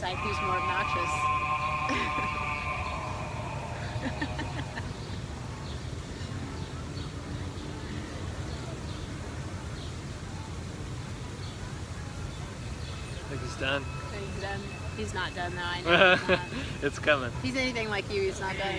decide who's more obnoxious. I think he's done. He's done. He's not done though, I know he's not. It's coming. If he's anything like you, he's not done.